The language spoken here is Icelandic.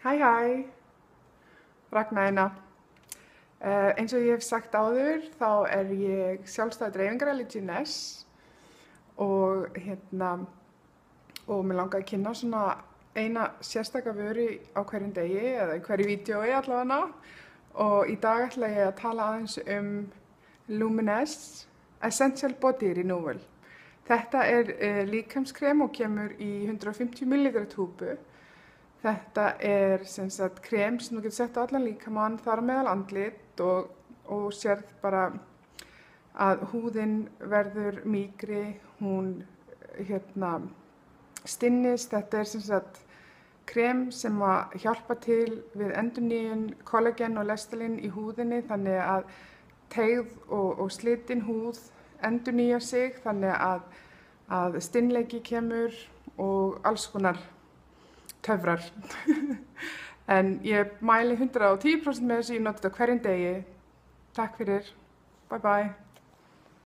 Hæ, Ragna hérna. Eins og ég hef sagt áður, þá ég sjálfstæð dreifingarali GNS og mér langaði að kynna svona eina sérstaka vöru á hverjum degi eða í hverju vídeói allavega. Og í dag ætla ég að tala aðeins Luminess Essential Body Renewal. Þetta líkamskrem og kemur í 150 ml túpu. Þetta sem sagt krem sem þú getur sett á allan líkamann, þar á meðal andlit og sérð bara að húðin verður mýkri, hún stinnist. Þetta sem sagt krem sem að hjálpa til við endurnýjun kollagen og elastin í húðinni, þannig að teygð og slitin húð endurnýja sig, þannig að stinnleiki kemur og alls konar töfrar. En ég mæli 110% með þessu, ég nota þetta hverjum degi. Takk fyrir. Bye bye.